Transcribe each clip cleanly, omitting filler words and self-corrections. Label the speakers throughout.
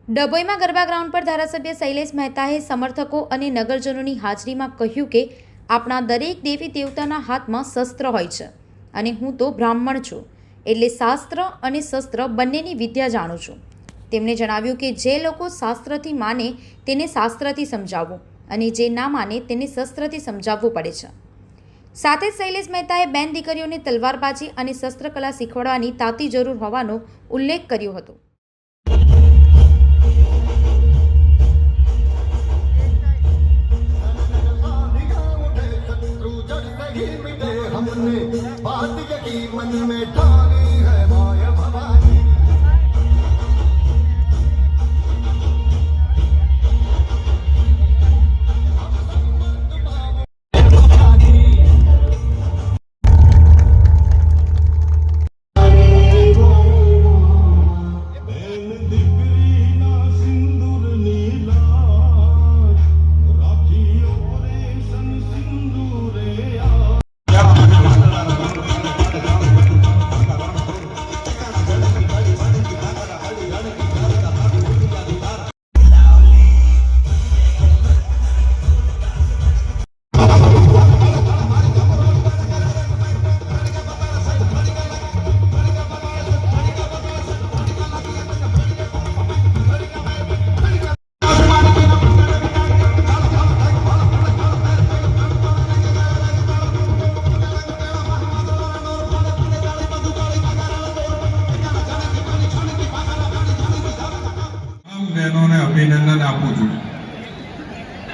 Speaker 1: ડભોઈમાં garba ground પર ધારાસભ્ય શૈલેષ મહેતાએ સમર્થકો અને નગરજનોની હાજરીમાં કહ્યું કે આપણા દરેક દેવી દેવતાના હાથમાં શસ્ત્ર હોય છે અને હું તો બ્રાહ્મણ છું, એટલે શાસ્ત્ર અને શસ્ત્ર બંનેની વિદ્યા જાણું છું. તેમણે જણાવ્યું કે જે લોકો શાસ્ત્રથી માને તેને શાસ્ત્રથી સમજાવવું અને જે ના માને તેને શસ્ત્રથી સમજાવવું પડે છે. સાથે જ શૈલેષ મહેતાએ બેન દીકરીઓને તલવારબાજી અને શસ્ત્રકલા શીખવાડવાની તાતી જરૂર હોવાનો ઉલ્લેખ કર્યો હતો.
Speaker 2: बात यही मन में ठानी है माया भवानी.
Speaker 3: બહેનોને અભિનંદન આપું છું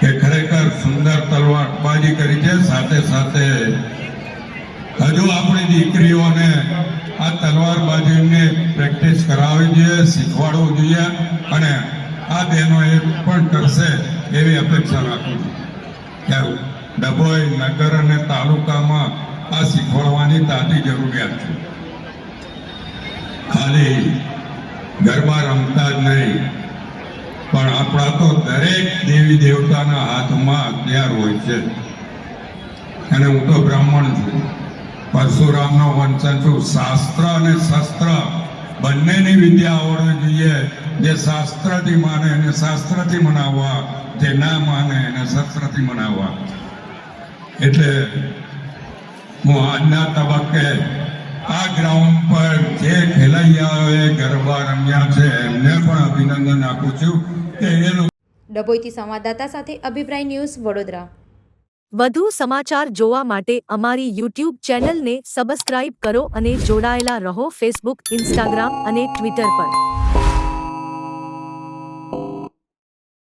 Speaker 3: કે ખરેખર સુંદર તલવારબાજી કરી છે. સાથે સાથે હજુ આપણી દીકરીઓને આ તલવારબાજીની પ્રેક્ટિસ કરાવવી જોઈએ, શીખવાડવું જોઈએ અને આ બહેનો એ પણ કરશે એવી અપેક્ષા રાખું છું. ડભોઈ નગર અને તાલુકામાં આ શીખવાડવાની તાતી જરૂરિયાત છે. ખાલી ગરબા રમતા જ નહીં પણ આપણા તો દરેક દેવી દેવતાના હાથમાં હથિયાર હોય છે. અને હું તો બ્રાહ્મણ છું, પરશુરામનો વંશજ છું. શાસ્ત્ર અને શસ્ત્ર બંનેની વિદ્યા આવડવી જોઈએ. જે શાસ્ત્રથી માને એને શાસ્ત્રથી મનાવવા, જે ના માને એને શસ્ત્રથી મનાવવા. એટલે હું આજના તબક્કે આ ગ્રાઉન્ડ પર જે ખેલૈયાઓએ ગરબા રમ્યા છે એમને પણ અભિનંદન આપું છું કે એ લોકો.
Speaker 1: ડભોઈથી સંવાદદાતા સાથે અભિપ્રાય ન્યૂઝ, વડોદરા.
Speaker 4: વધુ સમાચાર જોવા માટે અમારી યુટ્યુબ ચેનલને સબસ્ક્રાઇબ કરો અને જોડાયેલા રહો ફેસબુક, ઇન્સ્ટાગ્રામ અને ટ્વિટર પર.